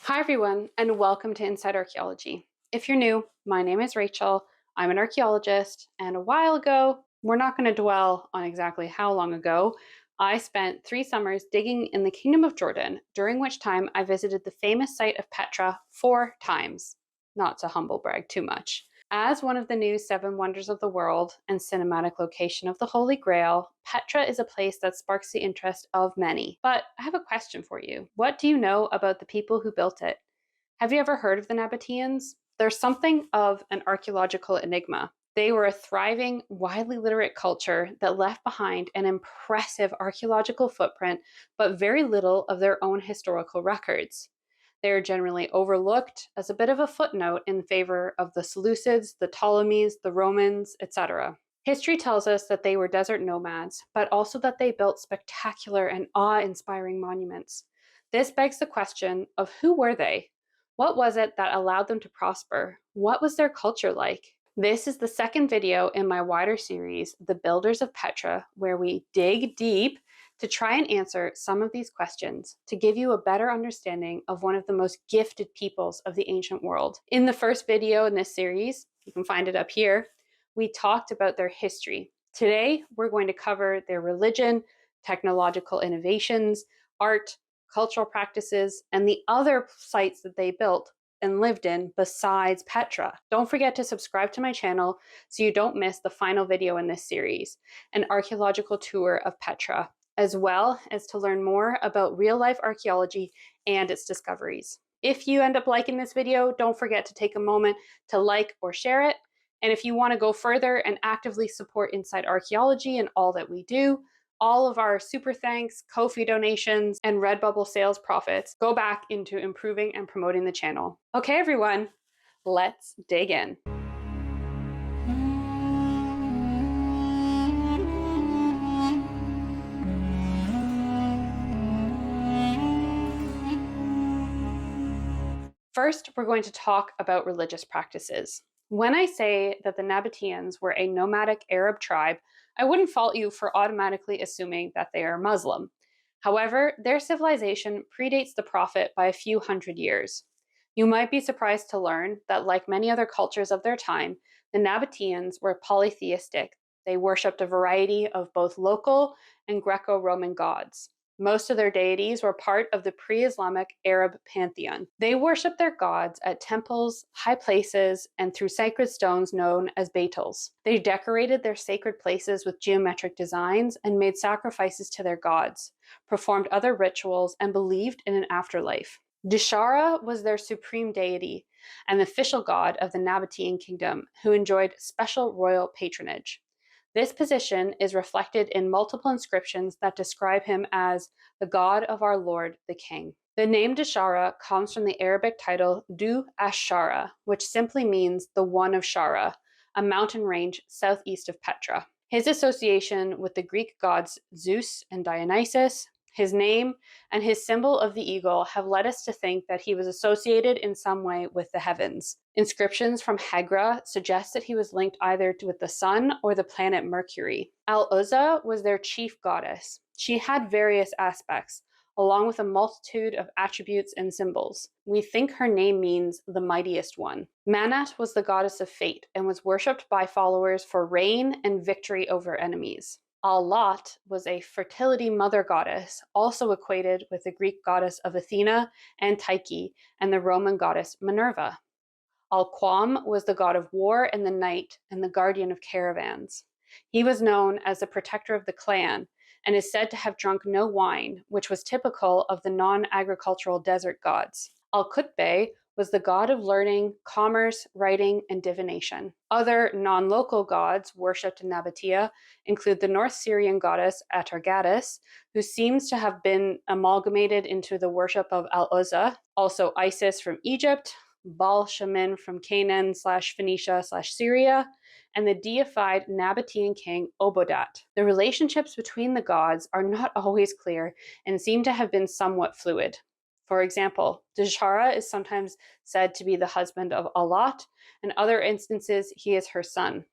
Hi everyone, and welcome to Inside Archaeology. If you're new, my name is Rachel. I'm an archaeologist, and a while ago, we're not going to dwell on exactly how long ago, I spent 3 summers digging in the Kingdom of Jordan, during which time I visited the famous site of Petra 4 times. Not to humble brag too much. As one of the new 7 wonders of the world and cinematic location of the Holy Grail, Petra is a place that sparks the interest of many. But I have a question for you. What do you know about the people who built it? Have you ever heard of the Nabataeans? They're something of an archaeological enigma. They were a thriving, widely literate culture that left behind an impressive archaeological footprint, but very little of their own historical records. They are generally overlooked as a bit of a footnote in favor of the Seleucids, the Ptolemies, the Romans, etc. History tells us that they were desert nomads, but also that they built spectacular and awe-inspiring monuments. This begs the question of who were they? What was it that allowed them to prosper? What was their culture like? This is the second video in my wider series, The Builders of Petra, where we dig deep to try and answer some of these questions to give you a better understanding of one of the most gifted peoples of the ancient world. In the first video in this series, you can find it up here, we talked about their history. Today, we're going to cover their religion, technological innovations, art, cultural practices, and the other sites that they built and lived in besides Petra. Don't forget to subscribe to my channel so you don't miss the final video in this series, an archaeological tour of Petra, as well as to learn more about real-life archaeology and its discoveries. If you end up liking this video, don't forget to take a moment to like or share it. And if you want to go further and actively support Inside Archaeology and all that we do, all of our super thanks, Ko-fi donations, and Redbubble sales profits go back into improving and promoting the channel. Okay, everyone, let's dig in. First, we're going to talk about religious practices. When I say that the Nabataeans were a nomadic Arab tribe, I wouldn't fault you for automatically assuming that they are Muslim. However, their civilization predates the Prophet by a few hundred years. You might be surprised to learn that, like many other cultures of their time, the Nabataeans were polytheistic. They worshipped a variety of both local and Greco-Roman gods. Most of their deities were part of the pre-Islamic Arab pantheon. They worshipped their gods at temples, high places, and through sacred stones known as beitels. They decorated their sacred places with geometric designs and made sacrifices to their gods, performed other rituals, and believed in an afterlife. Dishara was their supreme deity and the official god of the Nabataean kingdom, who enjoyed special royal patronage. This position is reflected in multiple inscriptions that describe him as the God of our Lord, the King. The name Dishara comes from the Arabic title Du Ash-Shara, which simply means the one of Shara, a mountain range southeast of Petra. His association with the Greek gods Zeus and Dionysus, his name, and his symbol of the eagle have led us to think that he was associated in some way with the heavens. Inscriptions from Hegra suggest that he was linked either with the sun or the planet Mercury. Al-Uzza was their chief goddess. She had various aspects, along with a multitude of attributes and symbols. We think her name means the mightiest one. Manat was the goddess of fate and was worshipped by followers for rain and victory over enemies. Al-Lat was a fertility mother goddess, also equated with the Greek goddess of Athena and Tyche and the Roman goddess Minerva. Al-Qam was the god of war and the night and the guardian of caravans. He was known as the protector of the clan and is said to have drunk no wine, which was typical of the non-agricultural desert gods. Al-Qutbay was the god of learning, commerce, writing, and divination. Other non-local gods worshipped in Nabatea include the North Syrian goddess Atargatis, who seems to have been amalgamated into the worship of Al-Uzza, also Isis from Egypt, Baal-Shamin from Canaan/Phoenicia/Syria, and the deified Nabataean king Obodat. The relationships between the gods are not always clear and seem to have been somewhat fluid. For example, Dishara is sometimes said to be the husband of Al-Lat, in other instances he is her son.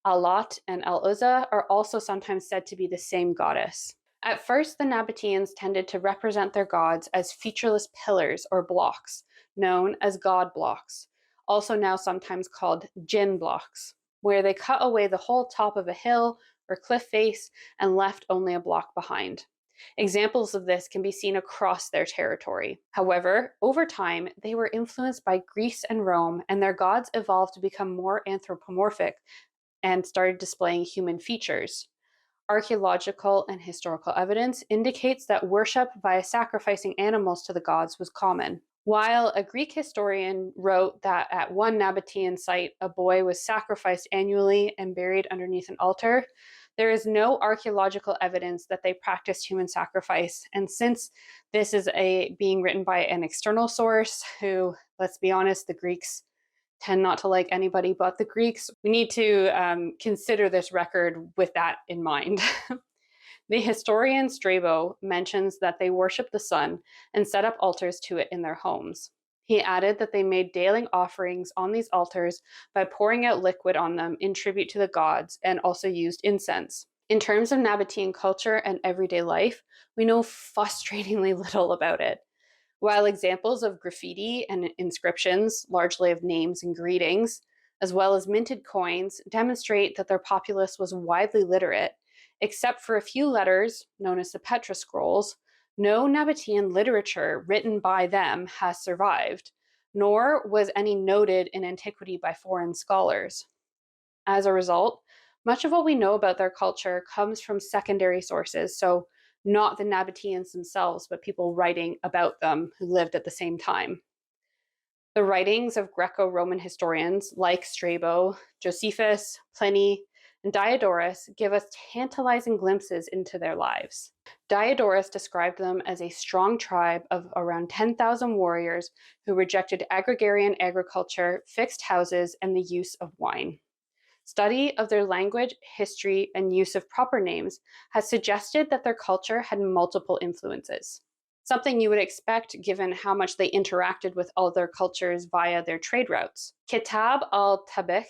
Al-Lat and Al-Uzza are also sometimes said to be the same goddess. At first, the Nabataeans tended to represent their gods as featureless pillars or blocks, known as god blocks, also now sometimes called jinn blocks, where they cut away the whole top of a hill or cliff face and left only a block behind. Examples of this can be seen across their territory. However, over time, they were influenced by Greece and Rome, and their gods evolved to become more anthropomorphic and started displaying human features. Archaeological and historical evidence indicates that worship via sacrificing animals to the gods was common. While a Greek historian wrote that at one Nabataean site, a boy was sacrificed annually and buried underneath an altar, there is no archaeological evidence that they practiced human sacrifice. And since this is being written by an external source who, let's be honest, the Greeks tend not to like anybody but the Greeks, we need to consider this record with that in mind. The historian Strabo mentions that they worshiped the sun and set up altars to it in their homes. He added that they made daily offerings on these altars by pouring out liquid on them in tribute to the gods and also used incense. In terms of Nabataean culture and everyday life, we know frustratingly little about it. While examples of graffiti and inscriptions, largely of names and greetings, as well as minted coins, demonstrate that their populace was widely literate, except for a few letters known as the Petra scrolls, no Nabataean literature written by them has survived, nor was any noted in antiquity by foreign scholars. As a result, much of what we know about their culture comes from secondary sources, so not the Nabataeans themselves, but people writing about them who lived at the same time. The writings of Greco-Roman historians like Strabo, Josephus, Pliny, and Diodorus give us tantalizing glimpses into their lives. Diodorus described them as a strong tribe of around 10,000 warriors who rejected agrarian agriculture, fixed houses, and the use of wine. Study of their language, history, and use of proper names has suggested that their culture had multiple influences, something you would expect given how much they interacted with other cultures via their trade routes. Kitab al-Tabikh,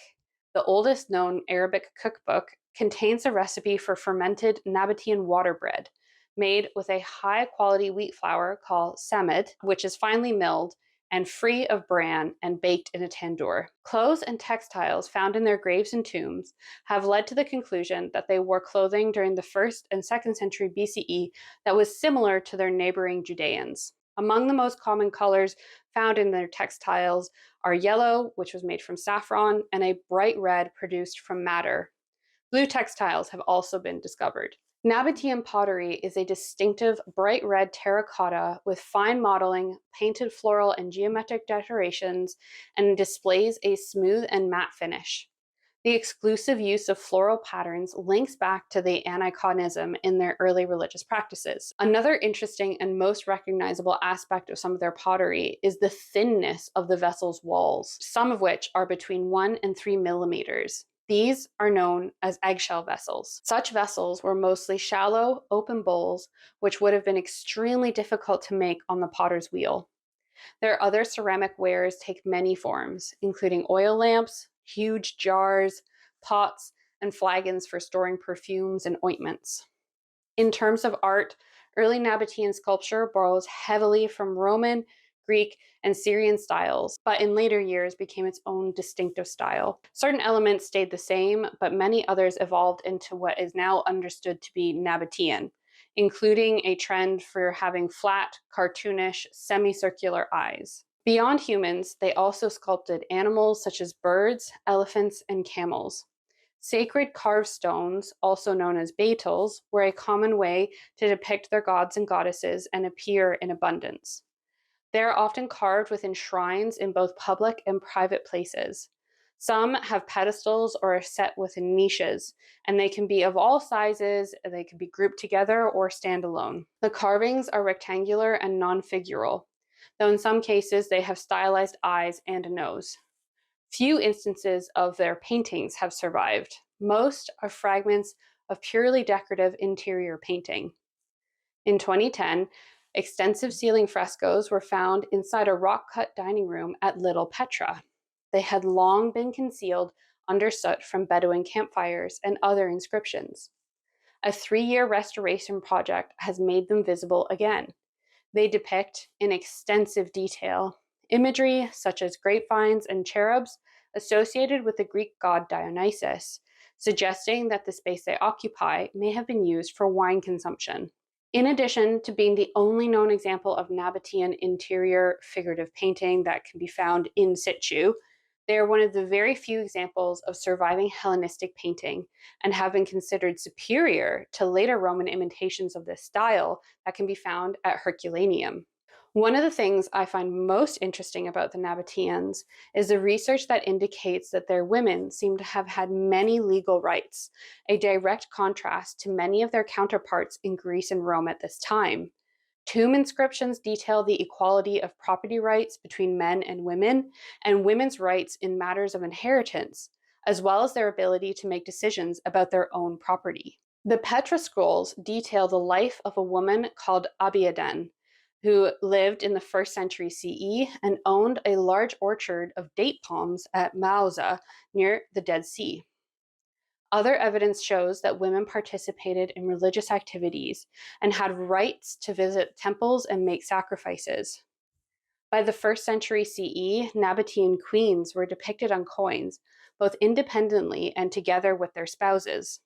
the oldest known Arabic cookbook, contains a recipe for fermented Nabataean water bread made with a high-quality wheat flour called samid, which is finely milled and free of bran and baked in a tandoor. Clothes and textiles found in their graves and tombs have led to the conclusion that they wore clothing during the 1st and 2nd century BCE that was similar to their neighboring Judeans. Among the most common colors found in their textiles are yellow, which was made from saffron, and a bright red produced from madder. Blue textiles have also been discovered. Nabataean pottery is a distinctive bright red terracotta with fine modeling, painted floral and geometric decorations, and displays a smooth and matte finish. The exclusive use of floral patterns links back to the aniconism in their early religious practices. Another interesting and most recognizable aspect of some of their pottery is the thinness of the vessel's walls, some of which are between 1 and 3 millimeters. These are known as eggshell vessels. Such vessels were mostly shallow, open bowls, which would have been extremely difficult to make on the potter's wheel. Their other ceramic wares take many forms, including oil lamps, huge jars, pots, and flagons for storing perfumes and ointments. In terms of art, early Nabataean sculpture borrows heavily from Roman, Greek, and Syrian styles, but in later years became its own distinctive style. Certain elements stayed the same, but many others evolved into what is now understood to be Nabataean, including a trend for having flat, cartoonish, semicircular eyes. Beyond humans, they also sculpted animals such as birds, elephants, and camels. Sacred carved stones, also known as beetles, were a common way to depict their gods and goddesses and appear in abundance. They are often carved within shrines in both public and private places. Some have pedestals or are set within niches, and they can be of all sizes, they can be grouped together or stand alone. The carvings are rectangular and non-figural, though in some cases they have stylized eyes and a nose. Few instances of their paintings have survived. Most are fragments of purely decorative interior painting. In 2010, extensive ceiling frescoes were found inside a rock-cut dining room at Little Petra. They had long been concealed under soot from Bedouin campfires and other inscriptions. A 3-year restoration project has made them visible again. They depict, in extensive detail, imagery such as grapevines and cherubs associated with the Greek god Dionysus, suggesting that the space they occupy may have been used for wine consumption. In addition to being the only known example of Nabataean interior figurative painting that can be found in situ, they are one of the very few examples of surviving Hellenistic painting and have been considered superior to later Roman imitations of this style that can be found at Herculaneum. One of the things I find most interesting about the Nabataeans is the research that indicates that their women seem to have had many legal rights, a direct contrast to many of their counterparts in Greece and Rome at this time. Tomb inscriptions detail the equality of property rights between men and women's rights in matters of inheritance, as well as their ability to make decisions about their own property. The Petra scrolls detail the life of a woman called Etan, who lived in the 1st century CE and owned a large orchard of date palms at Haluza near the Dead Sea. Other evidence shows that women participated in religious activities and had rights to visit temples and make sacrifices. By the 1st century CE, Nabataean queens were depicted on coins, both independently and together with their spouses.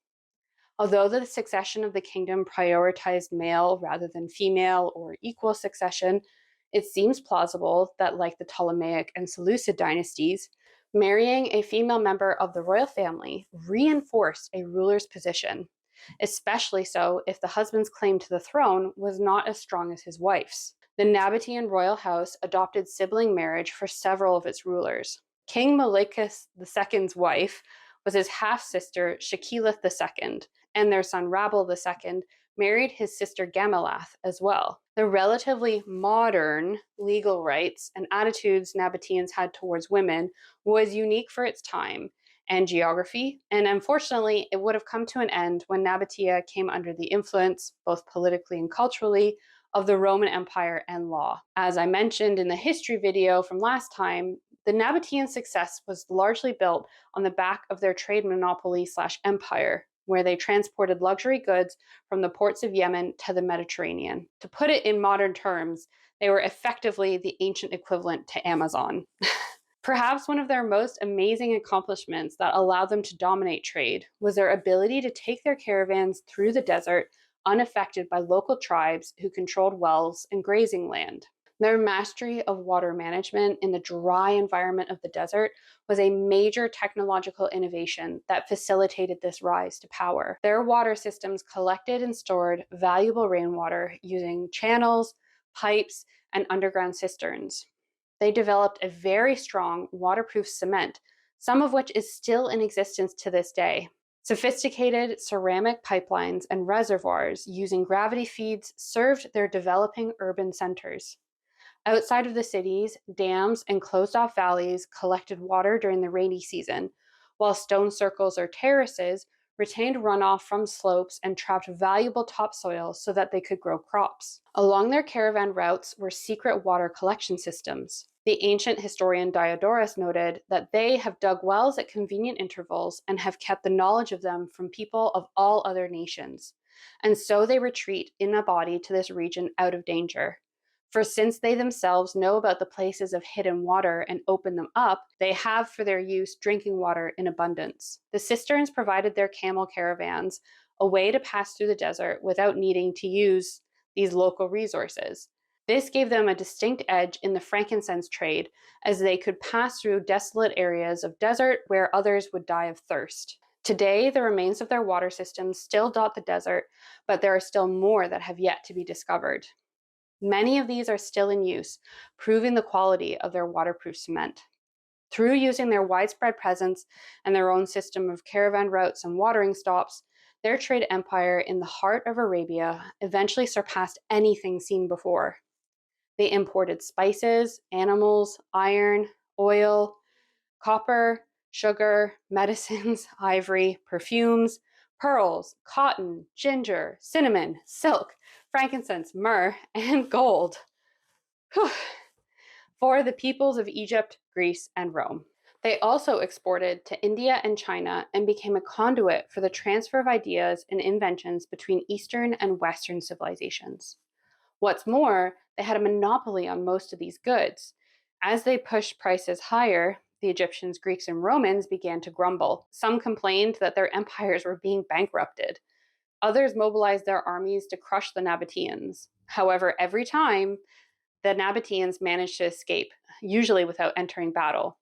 Although the succession of the kingdom prioritized male rather than female or equal succession, it seems plausible that, like the Ptolemaic and Seleucid dynasties, marrying a female member of the royal family reinforced a ruler's position, especially so if the husband's claim to the throne was not as strong as his wife's. The Nabataean royal house adopted sibling marriage for several of its rulers. King Malichus II's wife was his half-sister Shekilith II, and their son Rabel II married his sister Gamalath as well. The relatively modern legal rights and attitudes Nabataeans had towards women was unique for its time and geography, and unfortunately, it would have come to an end when Nabatea came under the influence, both politically and culturally, of the Roman Empire and law. As I mentioned in the history video from last time, the Nabataean success was largely built on the back of their trade monopoly/empire, where they transported luxury goods from the ports of Yemen to the Mediterranean. To put it in modern terms, they were effectively the ancient equivalent to Amazon. Perhaps one of their most amazing accomplishments that allowed them to dominate trade was their ability to take their caravans through the desert unaffected by local tribes who controlled wells and grazing land. Their mastery of water management in the dry environment of the desert was a major technological innovation that facilitated this rise to power. Their water systems collected and stored valuable rainwater using channels, pipes, and underground cisterns. They developed a very strong waterproof cement, some of which is still in existence to this day. Sophisticated ceramic pipelines and reservoirs using gravity feeds served their developing urban centers. Outside of the cities, dams and closed-off valleys collected water during the rainy season, while stone circles or terraces retained runoff from slopes and trapped valuable topsoil so that they could grow crops. Along their caravan routes were secret water collection systems. The ancient historian Diodorus noted that they have dug wells at convenient intervals and have kept the knowledge of them from people of all other nations. And so they retreat in a body to this region out of danger. For since they themselves know about the places of hidden water and open them up, they have for their use drinking water in abundance. The cisterns provided their camel caravans a way to pass through the desert without needing to use these local resources. This gave them a distinct edge in the frankincense trade, as they could pass through desolate areas of desert where others would die of thirst. Today, the remains of their water systems still dot the desert, but there are still more that have yet to be discovered. Many of these are still in use, proving the quality of their waterproof cement. Through using their widespread presence and their own system of caravan routes and watering stops, their trade empire in the heart of Arabia eventually surpassed anything seen before. They imported spices, animals, iron, oil, copper, sugar, medicines, ivory, perfumes, pearls, cotton, ginger, cinnamon, silk, frankincense, myrrh, and gold. Whew. For the peoples of Egypt, Greece, and Rome. They also exported to India and China and became a conduit for the transfer of ideas and inventions between Eastern and Western civilizations. What's more, they had a monopoly on most of these goods. As they pushed prices higher, the Egyptians, Greeks, and Romans began to grumble. Some complained that their empires were being bankrupted. Others mobilized their armies to crush the Nabataeans. However, every time, the Nabataeans managed to escape, usually without entering battle.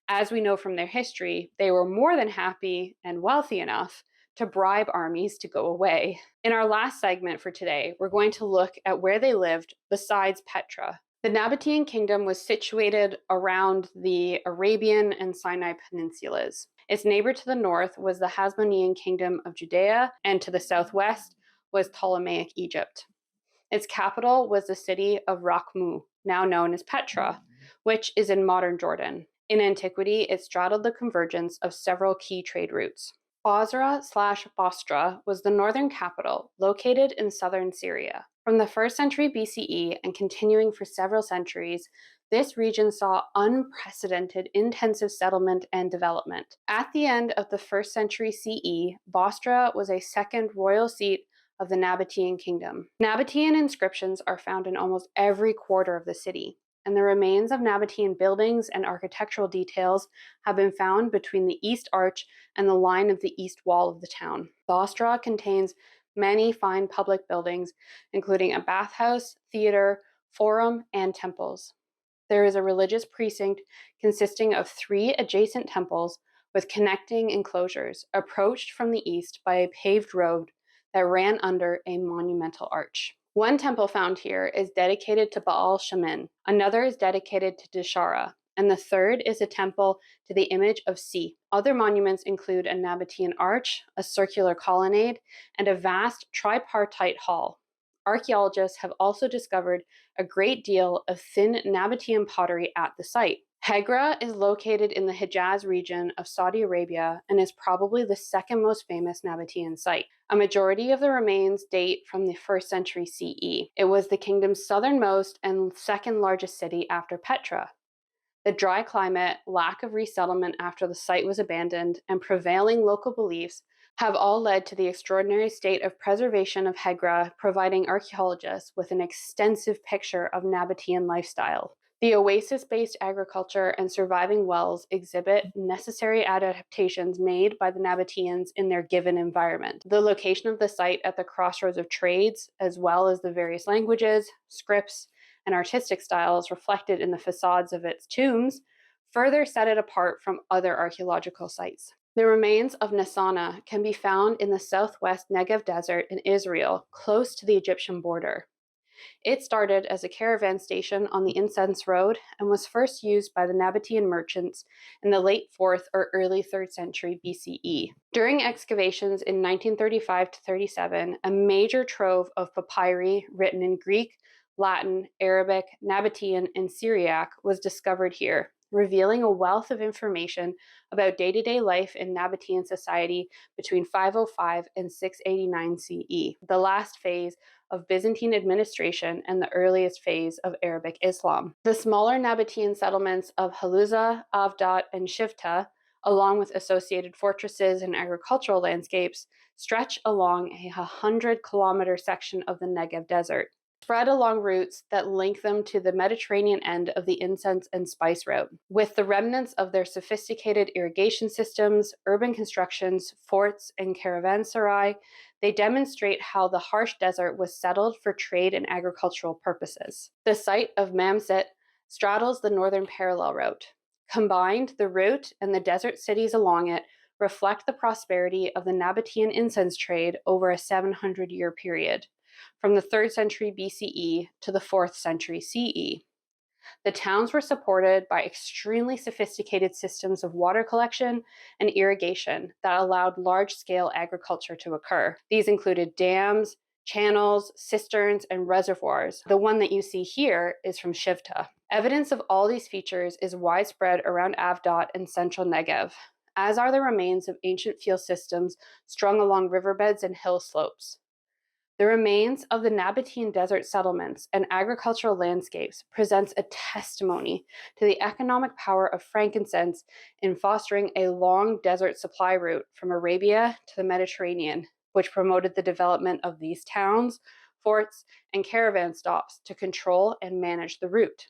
As we know from their history, they were more than happy and wealthy enough to bribe armies to go away. In our last segment for today, we're going to look at where they lived besides Petra. The Nabataean kingdom was situated around the Arabian and Sinai peninsulas. Its neighbor to the north was the Hasmonean kingdom of Judea, and to the southwest was Ptolemaic Egypt. Its capital was the city of Rakhmu, now known as Petra, which is in modern Jordan. In antiquity, it straddled the convergence of several key trade routes. Bosra/Bostra was the northern capital, located in southern Syria. From the 1st century BCE and continuing for several centuries, this region saw unprecedented intensive settlement and development. At the end of the 1st century CE, Bosra was a second royal seat of the Nabataean kingdom. Nabataean inscriptions are found in almost every quarter of the city, and the remains of Nabataean buildings and architectural details have been found between the east arch and the line of the east wall of the town. Bosra contains many fine public buildings, including a bathhouse, theater, forum, and temples. There is a religious precinct consisting of 3 adjacent temples with connecting enclosures, approached from the east by a paved road that ran under a monumental arch. One temple found here is dedicated to Baal Shamin, another is dedicated to Dishara, and the third is a temple to the image of Si. Other monuments include a Nabataean arch, a circular colonnade, and a vast tripartite hall. Archaeologists have also discovered a great deal of thin Nabataean pottery at the site. Hegra is located in the Hejaz region of Saudi Arabia and is probably the second most famous Nabataean site. A majority of the remains date from the 1st century CE. It was the kingdom's southernmost and second largest city after Petra. The dry climate, lack of resettlement after the site was abandoned, and prevailing local beliefs have all led to the extraordinary state of preservation of Hegra, providing archaeologists with an extensive picture of Nabataean lifestyle. The oasis-based agriculture and surviving wells exhibit necessary adaptations made by the Nabataeans in their given environment. The location of the site at the crossroads of trades, as well as the various languages, scripts, and artistic styles reflected in the facades of its tombs, further set it apart from other archaeological sites. The remains of Nitzana can be found in the southwest Negev desert in Israel, close to the Egyptian border. It started as a caravan station on the Incense Road and was first used by the Nabataean merchants in the late 4th or early 3rd century BCE. During excavations in 1935 to 37, a major trove of papyri written in Greek, Latin, Arabic, Nabataean, and Syriac was discovered here, revealing a wealth of information about day-to-day life in Nabataean society between 505 and 689 CE, the last phase of Byzantine administration and the earliest phase of Arabic Islam. The smaller Nabataean settlements of Haluza, Avdat, and Shivta, along with associated fortresses and agricultural landscapes, stretch along a 100-kilometer section of the Negev desert, spread along routes that link them to the Mediterranean end of the incense and spice route. With the remnants of their sophisticated irrigation systems, urban constructions, forts, and caravanserai, they demonstrate how the harsh desert was settled for trade and agricultural purposes. The site of Mamshit straddles the northern parallel route. Combined, the route and the desert cities along it reflect the prosperity of the Nabataean incense trade over a 700-year period, from the 3rd century BCE to the 4th century CE. The towns were supported by extremely sophisticated systems of water collection and irrigation that allowed large-scale agriculture to occur. These included dams, channels, cisterns, and reservoirs. The one that you see here is from Shivta. Evidence of all these features is widespread around Avdat and central Negev, as are the remains of ancient field systems strung along riverbeds and hill slopes. The remains of the Nabataean desert settlements and agricultural landscapes presents a testimony to the economic power of frankincense in fostering a long desert supply route from Arabia to the Mediterranean, which promoted the development of these towns, forts, and caravan stops to control and manage the route.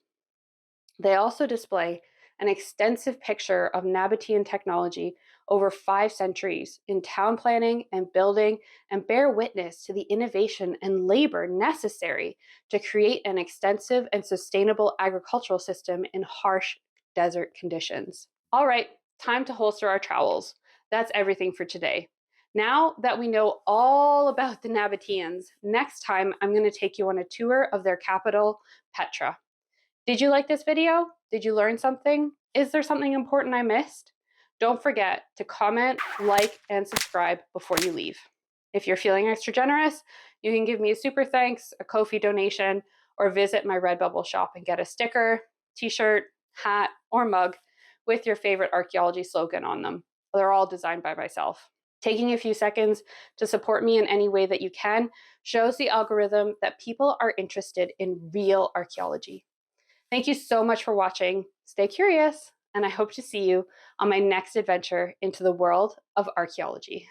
They also display an extensive picture of Nabataean technology over 5 centuries in town planning and building, and bear witness to the innovation and labor necessary to create an extensive and sustainable agricultural system in harsh desert conditions. All right, time to holster our trowels. That's everything for today. Now that we know all about the Nabataeans, next time I'm going to take you on a tour of their capital, Petra. Did you like this video? Did you learn something? Is there something important I missed? Don't forget to comment, like, and subscribe before you leave. If you're feeling extra generous, you can give me a super thanks, a Ko-fi donation, or visit my Redbubble shop and get a sticker, t-shirt, hat, or mug with your favorite archaeology slogan on them. They're all designed by myself. Taking a few seconds to support me in any way that you can shows the algorithm that people are interested in real archaeology. Thank you so much for watching. Stay curious, and I hope to see you on my next adventure into the world of archaeology.